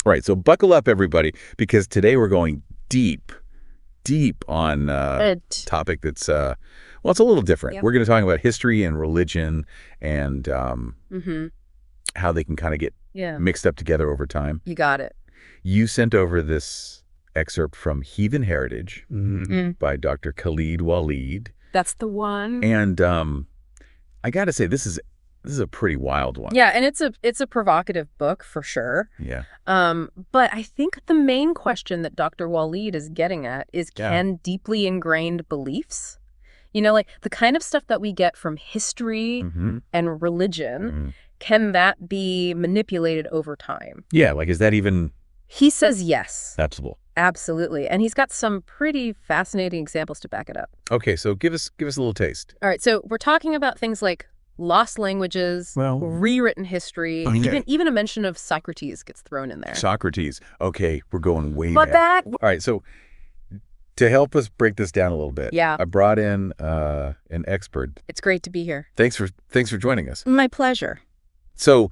Right, so buckle up, everybody, because today we're going deep on a topic that's, well, it's a little different. Yep. We're going to talk about history and religion and how they can kind of get mixed up together over time. You got it. You sent over this excerpt from Heathen Heritage by Dr. Khalid Walid. That's the one. And I got to say, this is a pretty wild one. Yeah, and it's a provocative book for sure. Yeah. But I think the main question that Dr. Walid is getting at is, can deeply ingrained beliefs, like the kind of stuff that we get from history and religion, can that be manipulated over time? Yeah, like, is that even... He says yes. Absolutely. Absolutely. And he's got some pretty fascinating examples to back it up. Okay, so give us a little taste. All right, so we're talking about things like lost languages, rewritten history, even a mention of Socrates gets thrown in there. Socrates. Okay, we're going way back. All right, so to help us break this down a little bit, I brought in an expert. It's great to be here. Thanks for joining us. My pleasure. So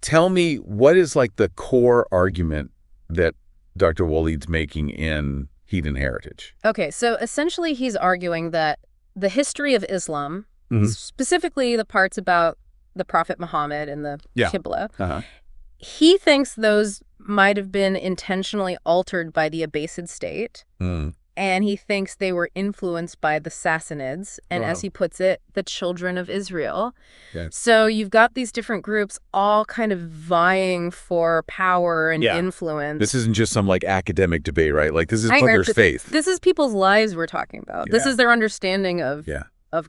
tell me, what is like the core argument that Dr. Walid's making in Heathen Heritage? Okay, so essentially he's arguing that the history of Islam, specifically the parts about the Prophet Muhammad and the Qibla, he thinks those might have been intentionally altered by the Abbasid state, and he thinks they were influenced by the Sassanids, and as he puts it, the children of Israel. So you've got these different groups all kind of vying for power and influence. This isn't just some like academic debate, right? Like, this is there's faith. This is people's lives we're talking about. This is their understanding of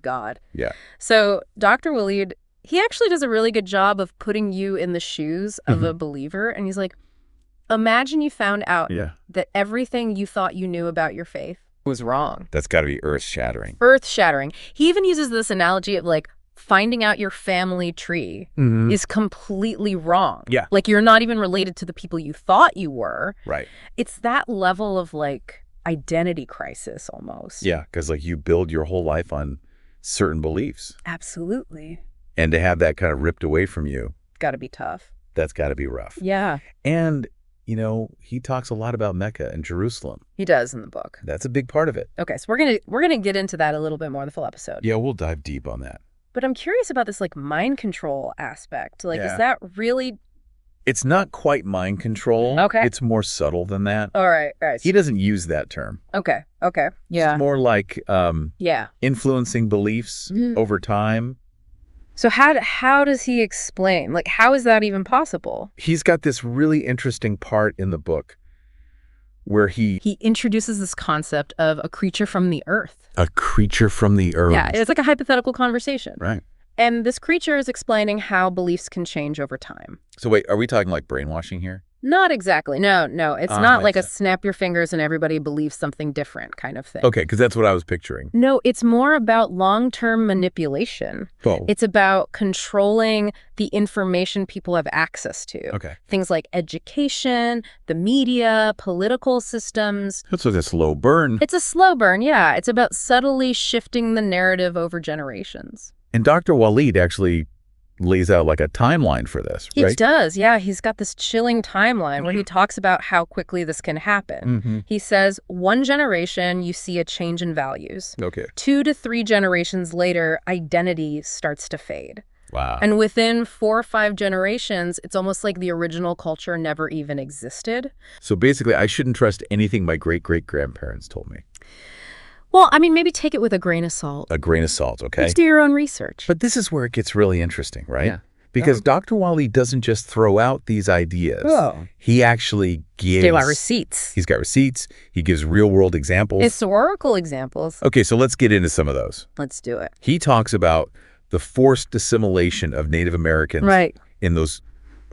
God. Yeah. So Dr. Walid, he actually does a really good job of putting you in the shoes of a believer. And he's like, imagine you found out that everything you thought you knew about your faith was wrong. That's got to be earth-shattering. Earth-shattering. He even uses this analogy of like finding out your family tree is completely wrong. Yeah. Like, you're not even related to the people you thought you were. Right. It's that level of like identity crisis almost. Yeah, because like you build your whole life on certain beliefs. Absolutely. And to have that kind of ripped away from you. Got to be tough. That's got to be rough. Yeah. And, he talks a lot about Mecca and Jerusalem. He does in the book. That's a big part of it. Okay, so we're gonna get into that a little bit more in the full episode. Yeah, we'll dive deep on that. But I'm curious about this like mind control aspect. Like, is that really... It's not quite mind control. Okay. It's more subtle than that. All right. He doesn't use that term. Okay. Yeah. It's more like influencing beliefs over time. So how does he explain? Like, how is that even possible? He's got this really interesting part in the book where he introduces this concept of a creature from the earth. A creature from the earth. Yeah, it's like a hypothetical conversation. Right. And this creature is explaining how beliefs can change over time. So wait, are we talking like brainwashing here? Not exactly. No. It's not like a snap your fingers and everybody believes something different kind of thing. Okay, because that's what I was picturing. No, it's more about long-term manipulation. Oh. It's about controlling the information people have access to. Okay. Things like education, the media, political systems. That's a slow burn. It's a slow burn, yeah. It's about subtly shifting the narrative over generations. And Dr. Walid actually lays out like a timeline for this, right? He does, yeah. He's got this chilling timeline where he talks about how quickly this can happen. He says, 1 generation, you see a change in values. Okay. 2 to 3 generations later, identity starts to fade. Wow. And within 4 or 5 generations, it's almost like the original culture never even existed. So basically, I shouldn't trust anything my great-great-grandparents told me. Well, I mean, maybe take it with a grain of salt. A grain of salt, okay? Just do your own research. But this is where it gets really interesting, right? Yeah. Because Dr. Walid doesn't just throw out these ideas. Oh. He actually gives... He's got receipts. He's got receipts. He gives real-world examples. Historical examples. Okay, so let's get into some of those. Let's do it. He talks about the forced assimilation of Native Americans in those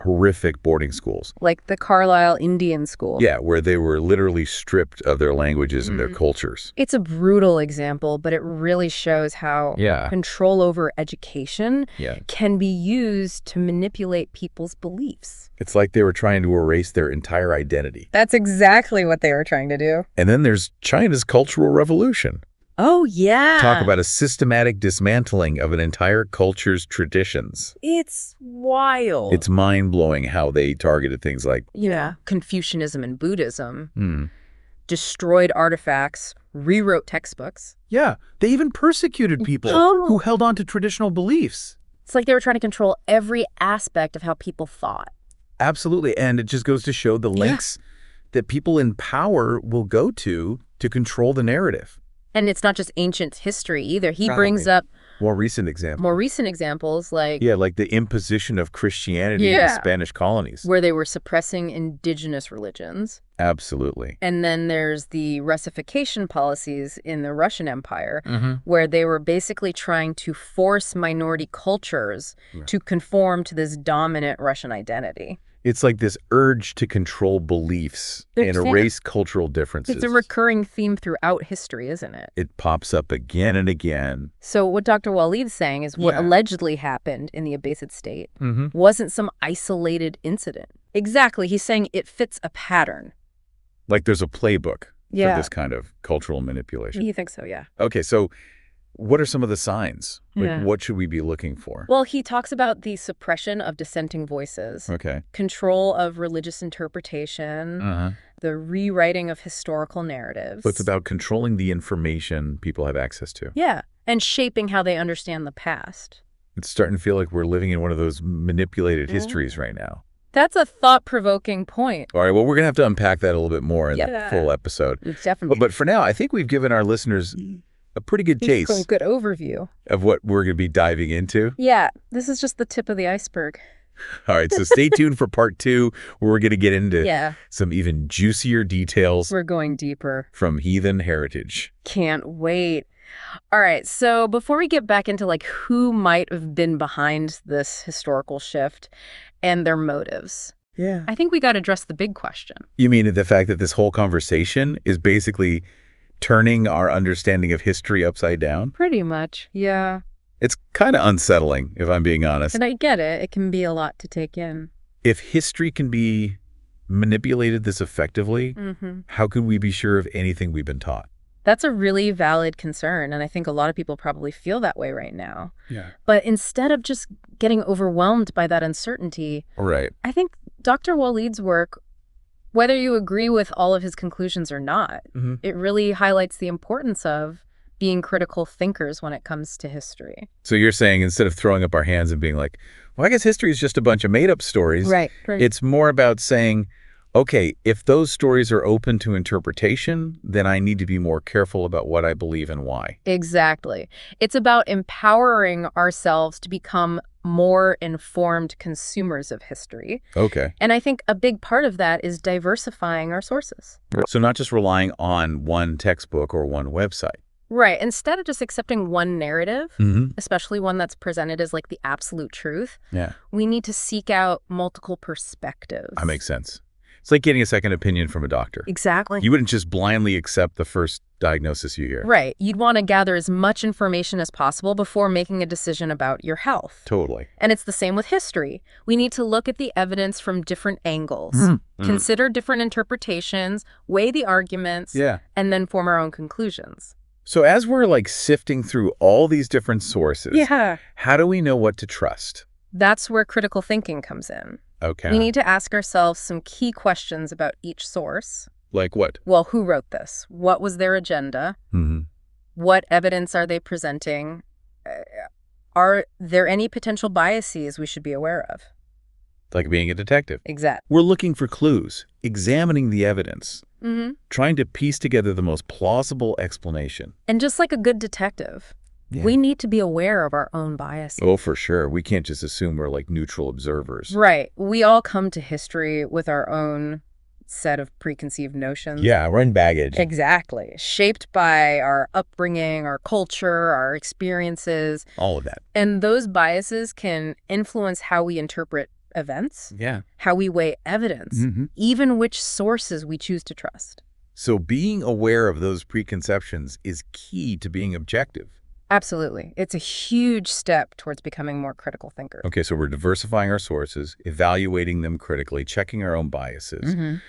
horrific boarding schools. Like the Carlisle Indian School. Yeah, where they were literally stripped of their languages and their cultures. It's a brutal example, but it really shows how control over education can be used to manipulate people's beliefs. It's like they were trying to erase their entire identity. That's exactly what they were trying to do. And then there's China's Cultural Revolution. Oh, yeah. Talk about a systematic dismantling of an entire culture's traditions. It's wild. It's mind-blowing how they targeted things like Confucianism and Buddhism, destroyed artifacts, rewrote textbooks. Yeah, they even persecuted people who held on to traditional beliefs. It's like they were trying to control every aspect of how people thought. Absolutely, and it just goes to show the lengths that people in power will go to control the narrative. And it's not just ancient history either. He brings up more recent examples like... Yeah, like the imposition of Christianity in the Spanish colonies. Where they were suppressing indigenous religions. Absolutely. And then there's the Russification policies in the Russian Empire, where they were basically trying to force minority cultures to conform to this dominant Russian identity. It's like this urge to control beliefs and erase cultural differences. It's a recurring theme throughout history, isn't it? It pops up again and again. So what Dr. Waleed's saying is what allegedly happened in the Abbasid state wasn't some isolated incident. Exactly. He's saying it fits a pattern. Like there's a playbook for this kind of cultural manipulation. You think so, yeah. Okay, so what are some of the signs? Like, what should we be looking for? Well, he talks about the suppression of dissenting voices, control of religious interpretation, the rewriting of historical narratives. So it's about controlling the information people have access to. Yeah, and shaping how they understand the past. It's starting to feel like we're living in one of those manipulated histories right now. That's a thought-provoking point. All right, well, we're going to have to unpack that a little bit more in the full episode. Definitely. But for now, I think we've given our listeners a pretty good taste. A good overview of what we're going to be diving into. Yeah, this is just the tip of the iceberg. All right, so stay tuned for part 2, where we're going to get into some even juicier details. We're going deeper. From heathen heritage. Can't wait. All right, so before we get back into like who might have been behind this historical shift and their motives, I think we got to address the big question. You mean the fact that this whole conversation is basically turning our understanding of history upside down? Pretty much, yeah. It's kind of unsettling, if I'm being honest. And I get it. It can be a lot to take in. If history can be manipulated this effectively, how can we be sure of anything we've been taught? That's a really valid concern, and I think a lot of people probably feel that way right now. Yeah. But instead of just getting overwhelmed by that uncertainty, I think Dr. Waleed's work, whether you agree with all of his conclusions or not, it really highlights the importance of being critical thinkers when it comes to history. So you're saying instead of throwing up our hands and being like, well, I guess history is just a bunch of made-up stories. Right. It's more about saying, okay, if those stories are open to interpretation, then I need to be more careful about what I believe and why. Exactly. It's about empowering ourselves to become more informed consumers of history. Okay. And I think a big part of that is diversifying our sources. So not just relying on one textbook or one website. Right. Instead of just accepting one narrative, especially one that's presented as like the absolute truth, we need to seek out multiple perspectives. That makes sense. It's like getting a second opinion from a doctor. Exactly. You wouldn't just blindly accept the first diagnosis you hear. Right. You'd want to gather as much information as possible before making a decision about your health. Totally. And it's the same with history. We need to look at the evidence from different angles, consider different interpretations, weigh the arguments, and then form our own conclusions. So as we're like sifting through all these different sources, how do we know what to trust? That's where critical thinking comes in. Okay. We need to ask ourselves some key questions about each source. Like what? Well, who wrote this? What was their agenda? What evidence are they presenting? Are there any potential biases we should be aware of? Like being a detective. Exactly. We're looking for clues, examining the evidence, trying to piece together the most plausible explanation. And just like a good detective, we need to be aware of our own biases. Oh, for sure. We can't just assume we're like neutral observers. Right. We all come to history with our own set of preconceived notions. Yeah, we're in baggage. Exactly. Shaped by our upbringing, our culture, our experiences. All of that. And those biases can influence how we interpret events, Yeah. how we weigh evidence, even which sources we choose to trust. So being aware of those preconceptions is key to being objective. Absolutely. It's a huge step towards becoming more critical thinkers. Okay, so we're diversifying our sources, evaluating them critically, checking our own biases.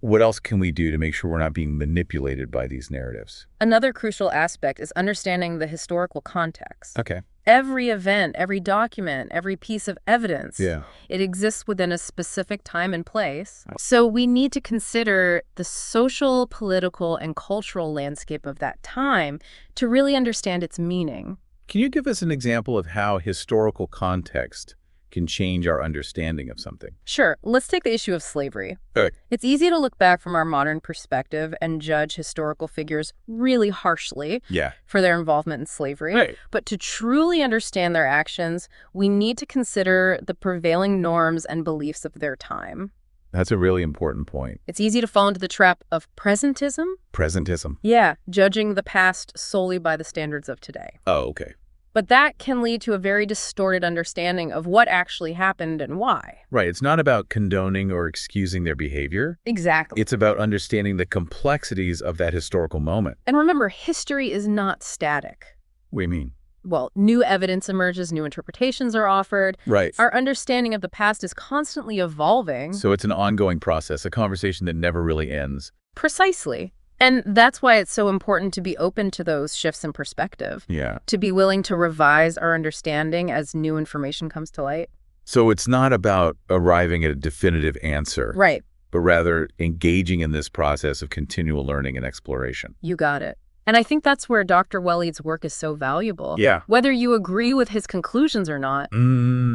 What else can we do to make sure we're not being manipulated by these narratives? Another crucial aspect is understanding the historical context. Okay. Every event, every document, every piece of evidence, it exists within a specific time and place. So we need to consider the social, political, and cultural landscape of that time to really understand its meaning. Can you give us an example of how historical context can change our understanding of something? Sure. Let's take the issue of slavery. Okay. It's easy to look back from our modern perspective and judge historical figures really harshly for their involvement in slavery. Right. But to truly understand their actions, we need to consider the prevailing norms and beliefs of their time. That's a really important point. It's easy to fall into the trap of presentism. Presentism. Yeah, judging the past solely by the standards of today. Oh, okay. But that can lead to a very distorted understanding of what actually happened and why. Right. It's not about condoning or excusing their behavior. Exactly. It's about understanding the complexities of that historical moment. And remember, history is not static. What do you mean? Well, new evidence emerges, new interpretations are offered. Right. Our understanding of the past is constantly evolving. So it's an ongoing process, a conversation that never really ends. Precisely. And that's why it's so important to be open to those shifts in perspective. Yeah. To be willing to revise our understanding as new information comes to light. So it's not about arriving at a definitive answer. Right. But rather engaging in this process of continual learning and exploration. You got it. And I think that's where Dr. Waleed's work is so valuable. Yeah. Whether you agree with his conclusions or not,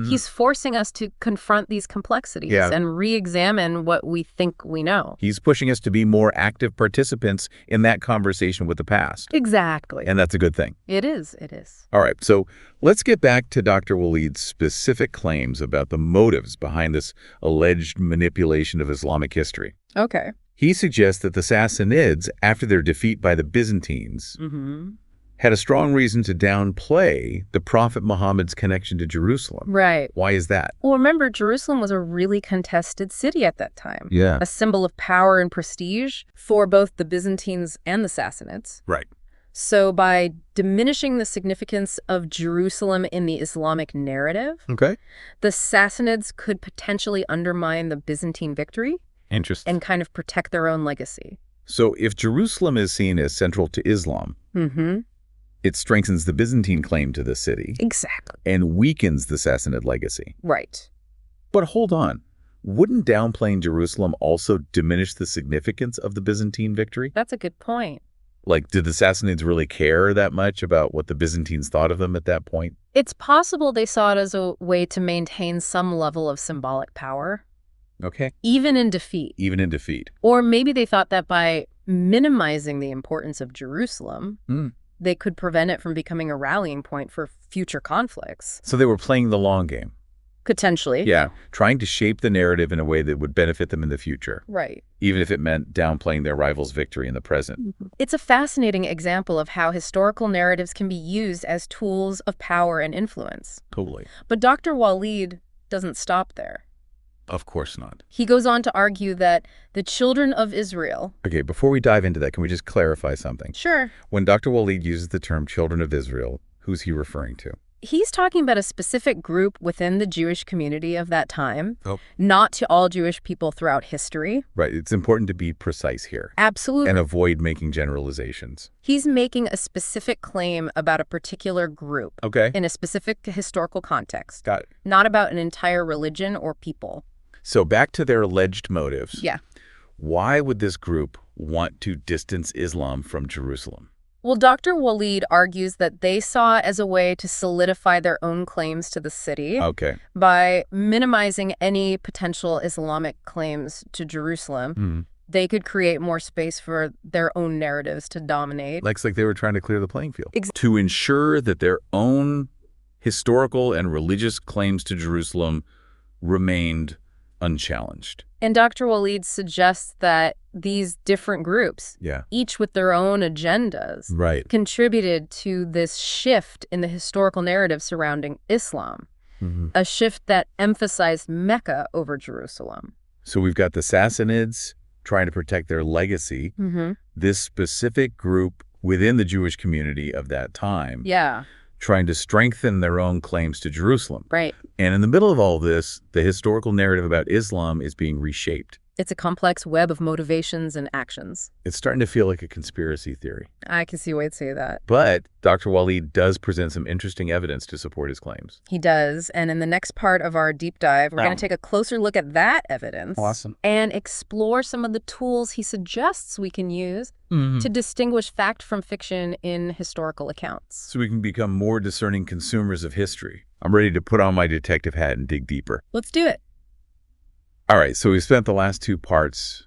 he's forcing us to confront these complexities and re-examine what we think we know. He's pushing us to be more active participants in that conversation with the past. Exactly. And that's a good thing. It is. It is. All right. So let's get back to Dr. Waleed's specific claims about the motives behind this alleged manipulation of Islamic history. Okay. He suggests that the Sassanids, after their defeat by the Byzantines, had a strong reason to downplay the Prophet Muhammad's connection to Jerusalem. Right. Why is that? Well, remember, Jerusalem was a really contested city at that time. Yeah. A symbol of power and prestige for both the Byzantines and the Sassanids. Right. So by diminishing the significance of Jerusalem in the Islamic narrative, the Sassanids could potentially undermine the Byzantine victory. Interesting. And kind of protect their own legacy. So if Jerusalem is seen as central to Islam, it strengthens the Byzantine claim to the city. Exactly. And weakens the Sassanid legacy. Right. But hold on. Wouldn't downplaying Jerusalem also diminish the significance of the Byzantine victory? That's a good point. Like, did the Sassanids really care that much about what the Byzantines thought of them at that point? It's possible they saw it as a way to maintain some level of symbolic power. Okay. Even in defeat. Even in defeat. Or maybe they thought that by minimizing the importance of Jerusalem, they could prevent it from becoming a rallying point for future conflicts. So they were playing the long game. Potentially. Yeah, trying to shape the narrative in a way that would benefit them in the future. Right. Even if it meant downplaying their rival's victory in the present. It's a fascinating example of how historical narratives can be used as tools of power and influence. Totally. But Dr. Waleed doesn't stop there. Of course not. He goes on to argue that the children of Israel... Okay, before we dive into that, can we just clarify something? Sure. When Dr. Waleed uses the term children of Israel, who's he referring to? He's talking about a specific group within the Jewish community of that time, not to all Jewish people throughout history. Right. It's important to be precise here. Absolutely. And avoid making generalizations. He's making a specific claim about a particular group in a specific historical context. Got it. Not about an entire religion or people. So back to their alleged motives. Yeah. Why would this group want to distance Islam from Jerusalem? Well, Dr. Waleed argues that they saw it as a way to solidify their own claims to the city by minimizing any potential Islamic claims to Jerusalem. They could create more space for their own narratives to dominate. Like they were trying to clear the playing field. To ensure that their own historical and religious claims to Jerusalem remained unchallenged. And Dr. Waleed suggests that these different groups, each with their own agendas, contributed to this shift in the historical narrative surrounding Islam. a shift that emphasized Mecca over Jerusalem. So we've got the Sassanids trying to protect their legacy, this specific group within the Jewish community of that time, trying to strengthen their own claims to Jerusalem. Right. And in the middle of all this, the historical narrative about Islam is being reshaped. It's a complex web of motivations and actions. It's starting to feel like a conspiracy theory. I can see why you'd say that. But Dr. Waleed does present some interesting evidence to support his claims. He does. And in the next part of our deep dive, we're going to take a closer look at that evidence. Awesome. And explore some of the tools he suggests we can use to distinguish fact from fiction in historical accounts. So we can become more discerning consumers of history. I'm ready to put on my detective hat and dig deeper. Let's do it. All right, so we've spent the last two parts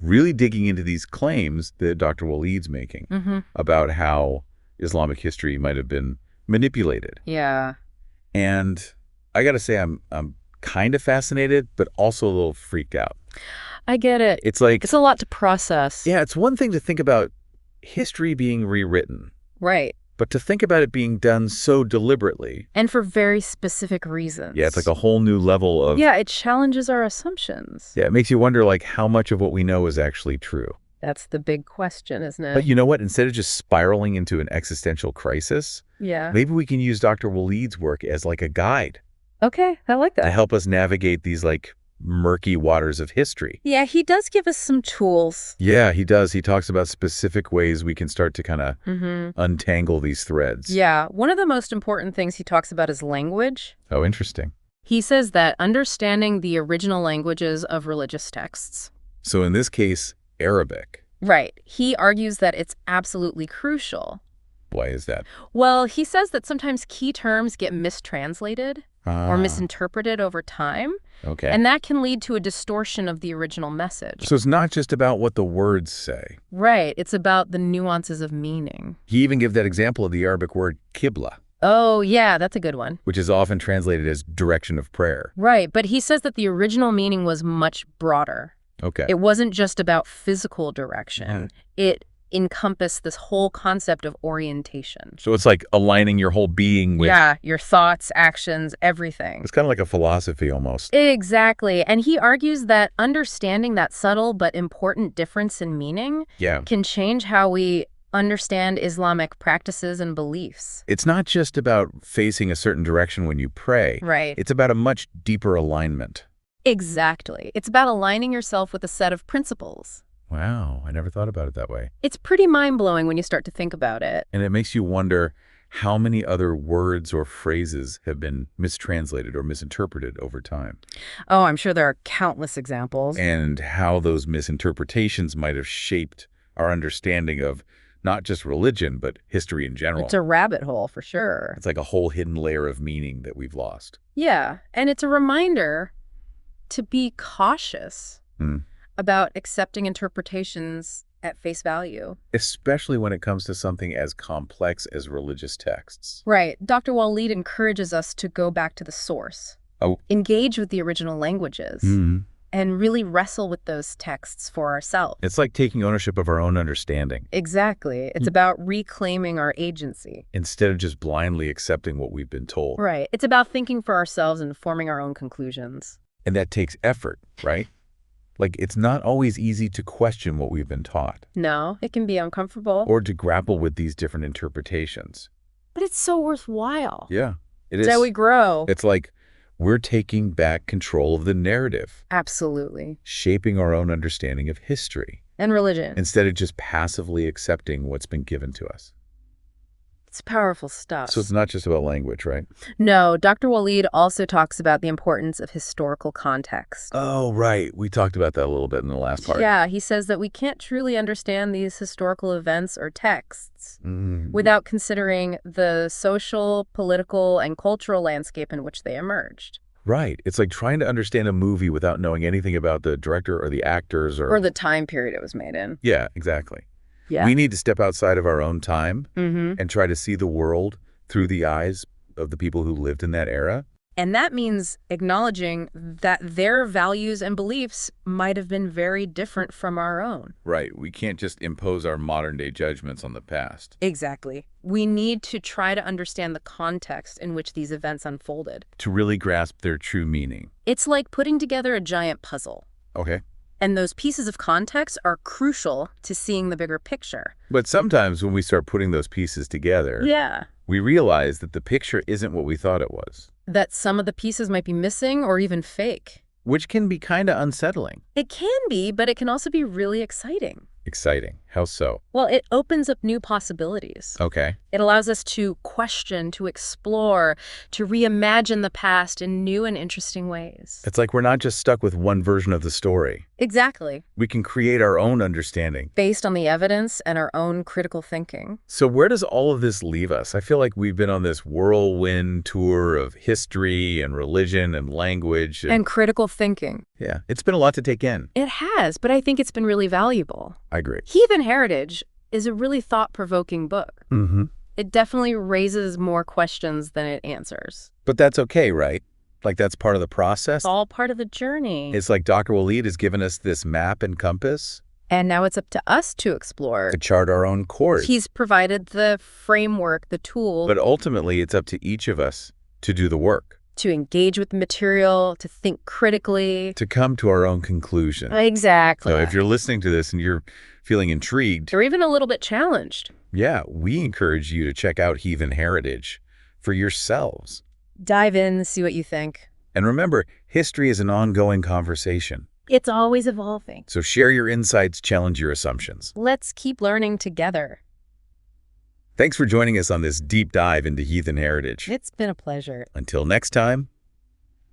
really digging into these claims that Dr. Waleed's making about how Islamic history might have been manipulated. Yeah. And I got to say, I'm kind of fascinated, but also a little freaked out. I get it. It's like... It's a lot to process. Yeah, it's one thing to think about history being rewritten. Right. But to think about it being done so deliberately. And for very specific reasons. Yeah, it's like a whole new level of... Yeah, it challenges our assumptions. Yeah, it makes you wonder, like, how much of what we know is actually true. That's the big question, isn't it? But you know what? Instead of just spiraling into an existential crisis, maybe we can use Dr. Waleed's work as like a guide. Okay, I like that. To help us navigate these, like, murky waters of history. Yeah, he does give us some tools. Yeah, he does. He talks about specific ways we can start to kind of untangle these threads. Yeah, one of the most important things he talks about is language. Oh, interesting. He says that understanding the original languages of religious texts. So in this case, Arabic. Right. He argues that it's absolutely crucial. Why is that? Well, he says that sometimes key terms get mistranslated or misinterpreted over time. Okay. And that can lead to a distortion of the original message. So it's not just about what the words say. Right. It's about the nuances of meaning. He even gives that example of the Arabic word qibla. Oh, yeah, that's a good one. Which is often translated as direction of prayer. Right. But he says that the original meaning was much broader. Okay. It wasn't just about physical direction. It encompass this whole concept of orientation. So it's like aligning your whole being with... Yeah, your thoughts, actions, everything. It's kind of like a philosophy almost. Exactly. And he argues that understanding that subtle but important difference in meaning can change how we understand Islamic practices and beliefs. It's not just about facing a certain direction when you pray. Right. It's about a much deeper alignment. Exactly. It's about aligning yourself with a set of principles. Wow, I never thought about it that way. It's pretty mind-blowing when you start to think about it. And it makes you wonder how many other words or phrases have been mistranslated or misinterpreted over time. Oh, I'm sure there are countless examples. And how those misinterpretations might have shaped our understanding of not just religion, but history in general. It's a rabbit hole, for sure. It's like a whole hidden layer of meaning that we've lost. Yeah, and it's a reminder to be cautious about accepting interpretations at face value. Especially when it comes to something as complex as religious texts. Right. Dr. Waleed encourages us to go back to the source, engage with the original languages, and really wrestle with those texts for ourselves. It's like taking ownership of our own understanding. Exactly. It's about reclaiming our agency. Instead of just blindly accepting what we've been told. Right. It's about thinking for ourselves and forming our own conclusions. And that takes effort, right? Like, it's not always easy to question what we've been taught. No, it can be uncomfortable. Or to grapple with these different interpretations. But it's so worthwhile. Yeah, it is. It's how we grow. It's like we're taking back control of the narrative. Absolutely. Shaping our own understanding of history. And religion. Instead of just passively accepting what's been given to us. It's powerful stuff. So it's not just about language, right? No, Dr. Waleed also talks about the importance of historical context. Oh, right. We talked about that a little bit in the last part. Yeah, he says that we can't truly understand these historical events or texts without considering the social, political, and cultural landscape in which they emerged. Right. It's like trying to understand a movie without knowing anything about the director or the actors or the time period it was made in. Yeah, exactly. Yeah. We need to step outside of our own time and try to see the world through the eyes of the people who lived in that era. And that means acknowledging that their values and beliefs might have been very different from our own. Right. We can't just impose our modern-day judgments on the past. Exactly. We need to try to understand the context in which these events unfolded. To really grasp their true meaning. It's like putting together a giant puzzle. Okay. And those pieces of context are crucial to seeing the bigger picture. But sometimes when we start putting those pieces together, we realize that the picture isn't what we thought it was. That some of the pieces might be missing or even fake. Which can be kind of unsettling. It can be, but it can also be really exciting. Exciting. How so? Well, it opens up new possibilities. Okay. It allows us to question, to explore, to reimagine the past in new and interesting ways. It's like we're not just stuck with one version of the story. Exactly. We can create our own understanding. Based on the evidence and our own critical thinking. So where does all of this leave us? I feel like we've been on this whirlwind tour of history and religion and language. And critical thinking. Yeah, it's been a lot to take in. It has, but I think it's been really valuable. I agree. Heathen Heritage is a really thought-provoking book. Mm-hmm. It definitely raises more questions than it answers. But that's okay, right? Like that's part of the process? It's all part of the journey. It's like Dr. Waleed has given us this map and compass. And now it's up to us to explore. To chart our own course. He's provided the framework, the tool. But ultimately, it's up to each of us to do the work. To engage with the material, to think critically. To come to our own conclusion. Exactly. So if you're listening to this and you're feeling intrigued. Or even a little bit challenged. Yeah, we encourage you to check out Heathen Heritage for yourselves. Dive in, see what you think. And remember, history is an ongoing conversation. It's always evolving. So share your insights, challenge your assumptions. Let's keep learning together. Thanks for joining us on this deep dive into Heathen Heritage. It's been a pleasure. Until next time,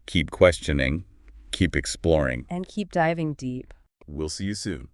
keep questioning, keep exploring. And keep diving deep. We'll see you soon.